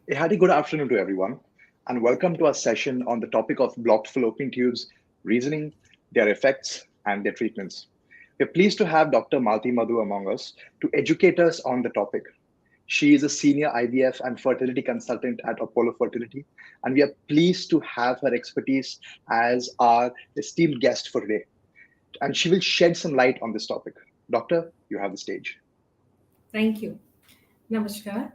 A hearty good afternoon to everyone, and welcome to our session on the topic of blocked fallopian tubes, reasoning, their effects, and their treatments. We're pleased to have Dr. Malti Madhu among us to educate us on the topic. She is a senior IVF and fertility consultant at Apollo Fertility, and we are pleased to have her expertise as our esteemed guest for today. And she will shed some light on this topic. Doctor, you have the stage. Thank you. Namaskar.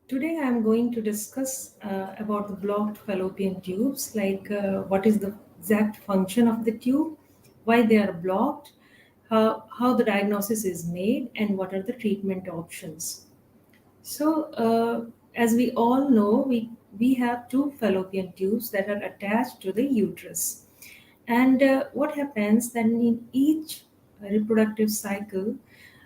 Today I am going to discuss about the blocked fallopian tubes, like what is the exact function of the tube, why they are blocked, how the diagnosis is made, and what are the treatment options. So, as we all know, we have two fallopian tubes that are attached to the uterus. And what happens then in each reproductive cycle,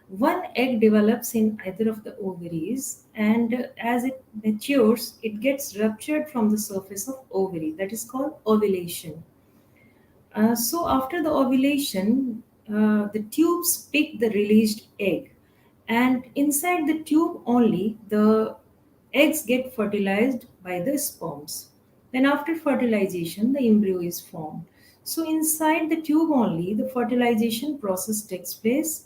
one egg develops in either of the ovaries, and as it matures, it gets ruptured from the surface of ovary. That is called ovulation. So after the ovulation, the tubes pick the released egg, and inside the tube only, the eggs get fertilized by the sperms. Then after fertilization, the embryo is formed. So inside the tube only, the fertilization process takes place,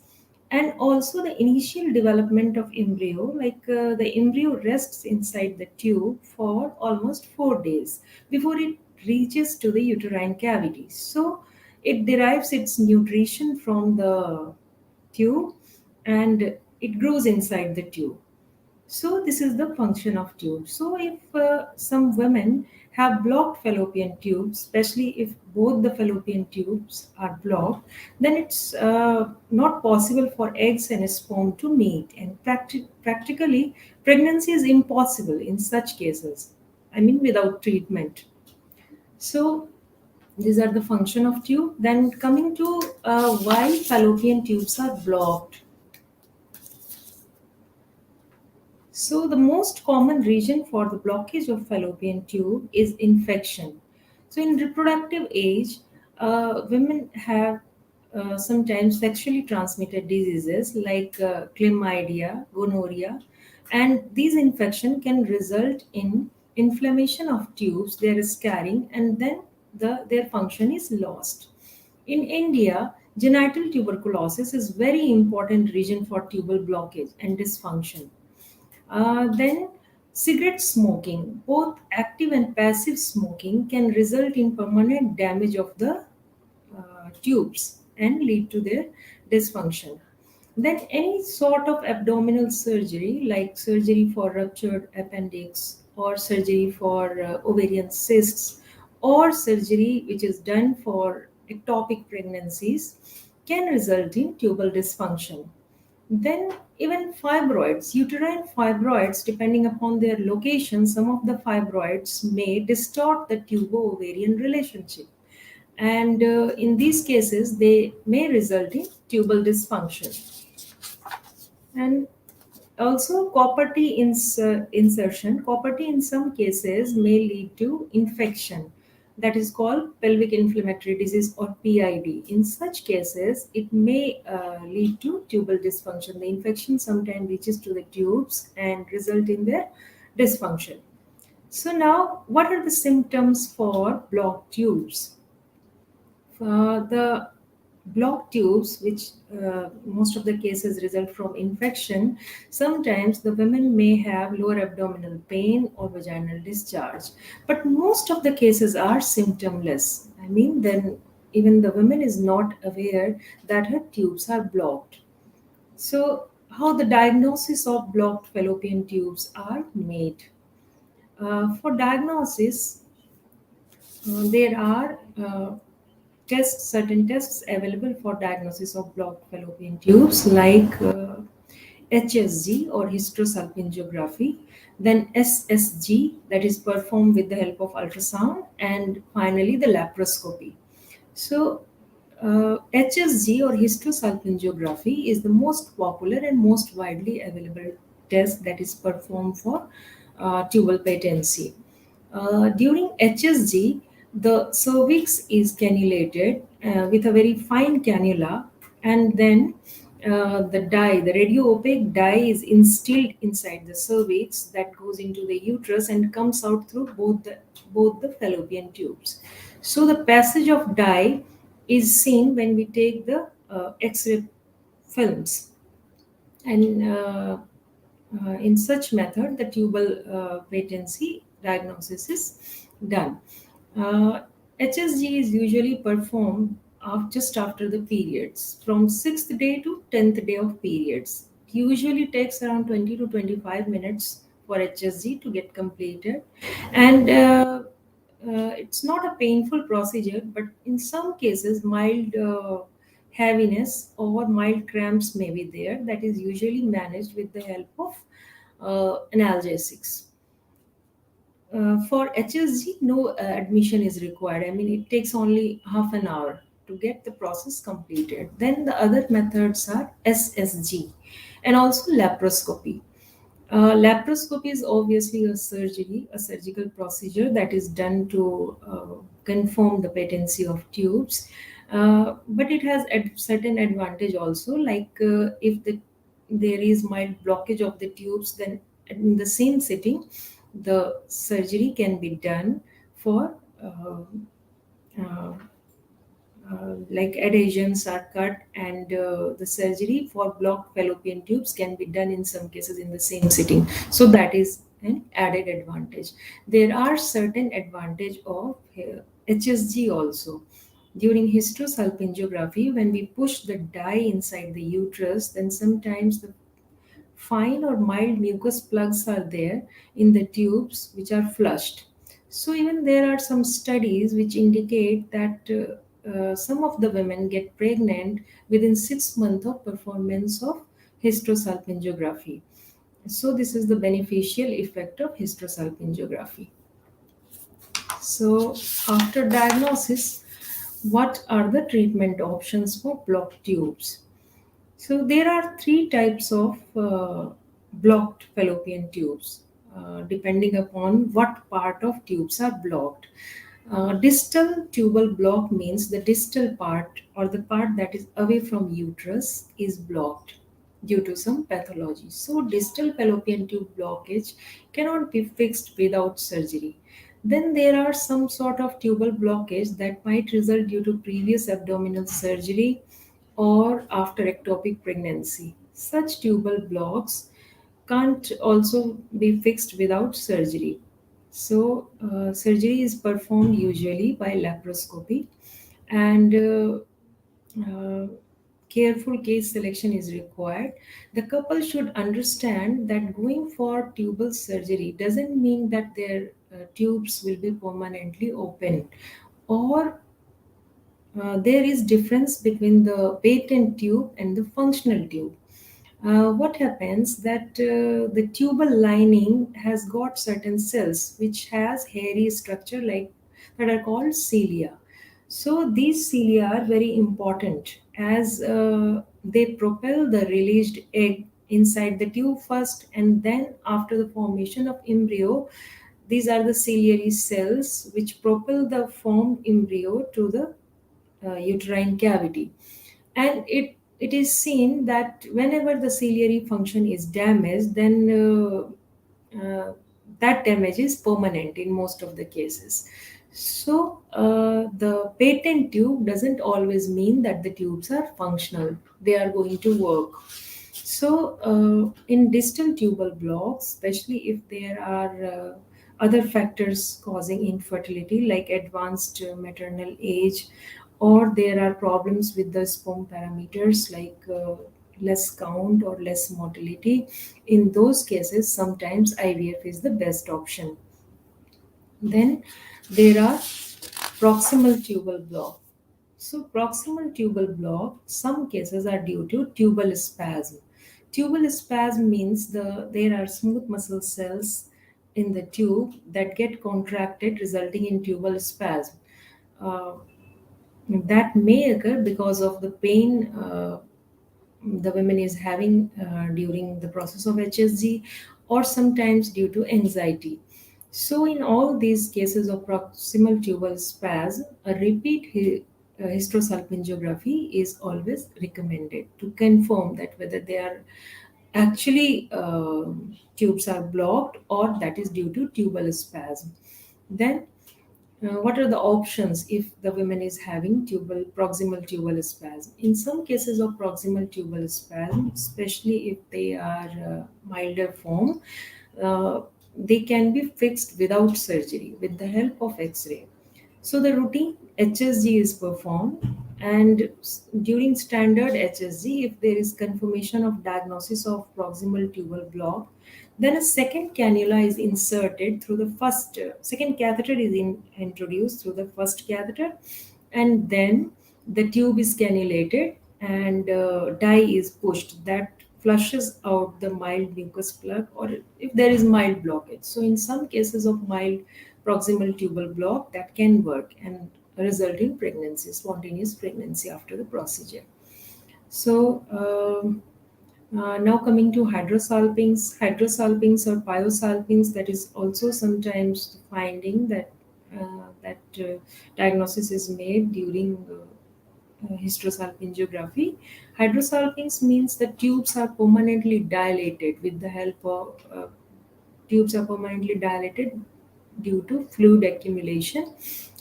and also the initial development of embryo, like the embryo rests inside the tube for almost 4 days before it reaches to the uterine cavity. So it derives its nutrition from the tube, and it grows inside the tube. So this is the function of tube. So if some women have blocked fallopian tubes, especially if both the fallopian tubes are blocked, then it's not possible for eggs and sperm to meet, and practically pregnancy is impossible in such cases. I mean, without treatment. So these are the function of tube. Then coming to why fallopian tubes are blocked. So, the most common reason for the blockage of fallopian tube is infection. So, in reproductive age, women have sometimes sexually transmitted diseases like chlamydia, gonorrhea, and these infection can result in inflammation of tubes, there is scarring, and then their function is lost. In India, genital tuberculosis is very important reason for tubal blockage and dysfunction. Then, cigarette smoking, both active and passive smoking, can result in permanent damage of the tubes and lead to their dysfunction. Then, any sort of abdominal surgery, like surgery for ruptured appendix or surgery for ovarian cysts or surgery which is done for ectopic pregnancies, can result in tubal dysfunction. Then, even fibroids, uterine fibroids, depending upon their location, some of the fibroids may distort the tubo-ovarian relationship. And in these cases, they may result in tubal dysfunction. And also, copper T insertion. Copper T in some cases may lead to infection, that is called pelvic inflammatory disease or PID. In such cases, it may lead to tubal dysfunction. The infection sometimes reaches to the tubes and result in their dysfunction. So now, what are the symptoms for blocked tubes? The blocked tubes, which most of the cases result from infection, sometimes the women may have lower abdominal pain or vaginal discharge. But most of the cases are symptomless. I mean, then even the woman is not aware that her tubes are blocked. So, how the diagnosis of blocked fallopian tubes are made? For diagnosis, there are certain tests available for diagnosis of blocked fallopian tubes, like HSG or hysterosalpingography, then SSG, that is performed with the help of ultrasound, and finally the laparoscopy. So HSG or hysterosalpingography is the most popular and most widely available test that is performed for tubal patency. During HSG, the cervix is cannulated with a very fine cannula, and then the radio-opaque dye is instilled inside the cervix that goes into the uterus and comes out through both the fallopian tubes. So the passage of dye is seen when we take the X-ray films, and in such method, the tubal patency diagnosis is done. Uh, HSG is usually performed just after the periods, from 6th day to 10th day of periods. It usually takes around 20 to 25 minutes for HSG to get completed, and it's not a painful procedure, but in some cases, mild heaviness or mild cramps may be there. That is usually managed with the help of analgesics. For HSG, no admission is required. I mean, it takes only half an hour to get the process completed. Then the other methods are SSG and also laparoscopy. Laparoscopy is obviously a surgical procedure that is done to confirm the patency of tubes. But it has a certain advantage also, like if there is mild blockage of the tubes, then in the same sitting, the surgery can be done for uh, like adhesions are cut, and the surgery for blocked fallopian tubes can be done in some cases in the same sitting, so that is an added advantage. There are certain advantage of HSG also. During hysterosalpingography, when we push the dye inside the uterus, then sometimes the fine or mild mucus plugs are there in the tubes which are flushed. So, even there are some studies which indicate that some of the women get pregnant within 6 months of performance of hysterosalpingography. So, this is the beneficial effect of hysterosalpingography. So, after diagnosis, what are the treatment options for blocked tubes? So there are three types of blocked fallopian tubes, depending upon what part of tubes are blocked. Distal tubal block means the distal part or the part that is away from uterus is blocked due to some pathology. So distal fallopian tube blockage cannot be fixed without surgery. Then there are some sort of tubal blockage that might result due to previous abdominal surgery or after ectopic pregnancy. Such tubal blocks can't also be fixed without surgery. So, surgery is performed usually by laparoscopy, and uh, careful case selection is required. The couple should understand that going for tubal surgery doesn't mean that their tubes will be permanently open, or there is difference between the patent tube and the functional tube. What happens that the tubal lining has got certain cells which has hairy structure like that are called cilia. So these cilia are very important as they propel the released egg inside the tube first, and then after the formation of embryo, these are the ciliary cells which propel the formed embryo to the uterine cavity. And it is seen that whenever the ciliary function is damaged, then that damage is permanent in most of the cases. So the patent tube doesn't always mean that the tubes are functional, they are going to work. So in distal tubal blocks, especially if there are other factors causing infertility like advanced maternal age, or there are problems with the sperm parameters like less count or less motility, in those cases sometimes IVF is the best option. Then there are proximal tubal block. So proximal tubal block, some cases are due to tubal spasm. Tubal spasm means there are smooth muscle cells in the tube that get contracted, resulting in tubal spasm. Uh, that may occur because of the pain the woman is having during the process of HSG, or sometimes due to anxiety. So, in all these cases of proximal tubal spasm, a hysterosalpingiography is always recommended to confirm that whether they are actually tubes are blocked or that is due to tubal spasm. Then what are the options if the woman is having proximal tubal spasm? In some cases of proximal tubal spasm, especially if they are milder form, uh, they can be fixed without surgery with the help of X-ray. So the routine HSG is performed, and during standard HSG, if there is confirmation of diagnosis of proximal tubal block, then a second cannula is inserted through the second catheter is introduced through the first catheter, and then the tube is cannulated and dye is pushed that flushes out the mild mucus plug or if there is mild blockage. So in some cases of mild proximal tubal block, that can work and result in pregnancy, spontaneous pregnancy after the procedure. So now coming to hydrosalpings or pyosalpings, that is also sometimes finding that diagnosis is made during hysterosalpingiography. Hydrosalpings means the tubes are permanently dilated with the help of tubes are permanently dilated due to fluid accumulation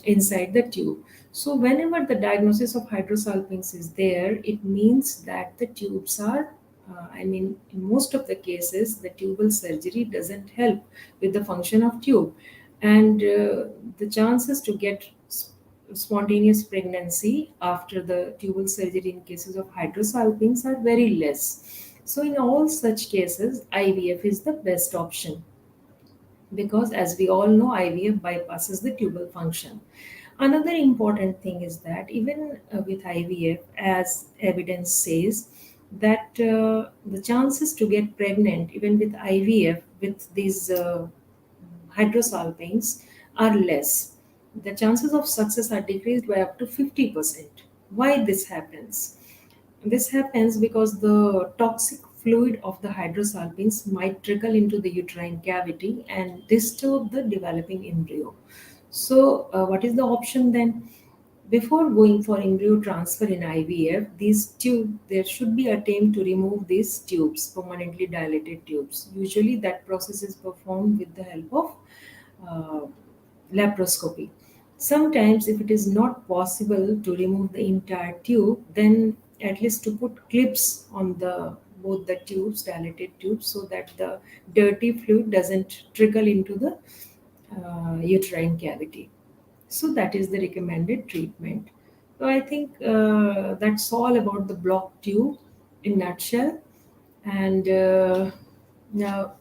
inside the tube. So, whenever the diagnosis of hydrosalpinx is there, it means that the tubes are, in most of the cases, the tubal surgery doesn't help with the function of tube, and the chances to get spontaneous pregnancy after the tubal surgery in cases of hydrosalpinx are very less. So, in all such cases, IVF is the best option because as we all know IVF bypasses the tubal function. Another important thing is that even with IVF, as evidence says, that the chances to get pregnant even with IVF with these hydrosalpines are less. The chances of success are decreased by up to 50%. Why this happens? This happens because the toxic fluid of the hydrosalpines might trickle into the uterine cavity and disturb the developing embryo. So, what is the option then? Before going for embryo transfer in IVF, there should be attempt to remove these tubes, permanently dilated tubes. Usually, that process is performed with the help of uh, laparoscopy. Sometimes, if it is not possible to remove the entire tube, then at least to put clips on the both the tubes, dilated tubes, so that the dirty fluid doesn't trickle into the uterine cavity. So that is the recommended treatment. So I think that's all about the block tube in nutshell. And now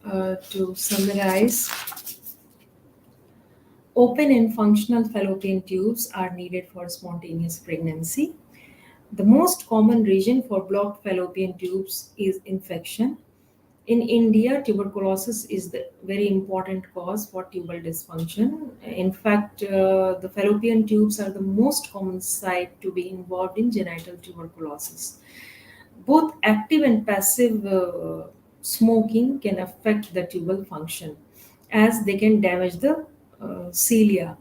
to summarize, open and functional fallopian tubes are needed for spontaneous pregnancy. The most common reason for blocked fallopian tubes is infection. In India, tuberculosis is the very important cause for tubal dysfunction. In fact, the fallopian tubes are the most common site to be involved in genital tuberculosis. Both active and passive smoking can affect the tubal function as they can damage the cilia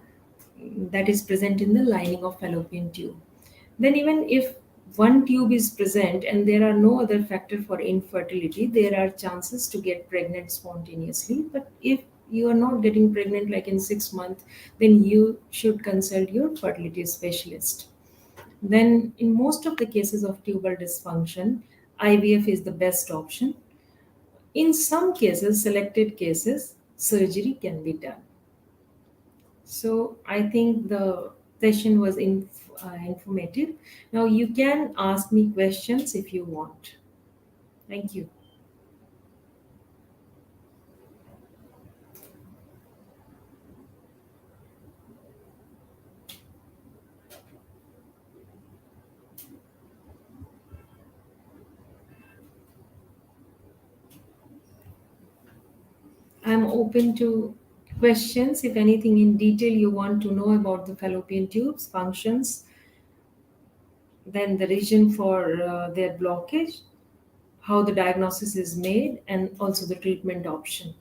that is present in the lining of fallopian tube. Then, even if one tube is present and there are no other factor for infertility, there are chances to get pregnant spontaneously. But if you are not getting pregnant like in 6 months, then you should consult your fertility specialist. Then, in most of the cases of tubal dysfunction, IVF is the best option. In some cases, selected cases, surgery can be done. So I think the session was informative. Now you can ask me questions if you want. Thank you. I'm open to questions. If anything in detail you want to know about the fallopian tubes, functions, then the reason for their blockage, how the diagnosis is made, and also the treatment option.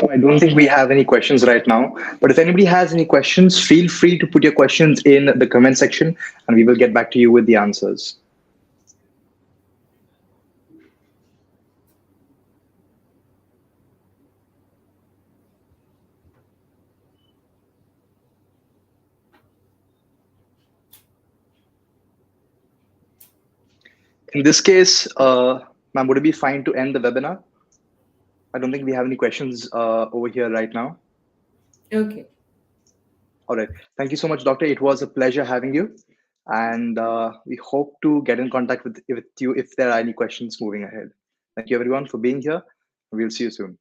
I don't think we have any questions right now, but if anybody has any questions, feel free to put your questions in the comment section and we will get back to you with the answers. In this case, ma'am, would it be fine to end the webinar? I don't think we have any questions over here right now. Okay. All right. Thank you so much, Doctor. It was a pleasure having you. And we hope to get in contact with you if there are any questions moving ahead. Thank you, everyone, for being here. We'll see you soon.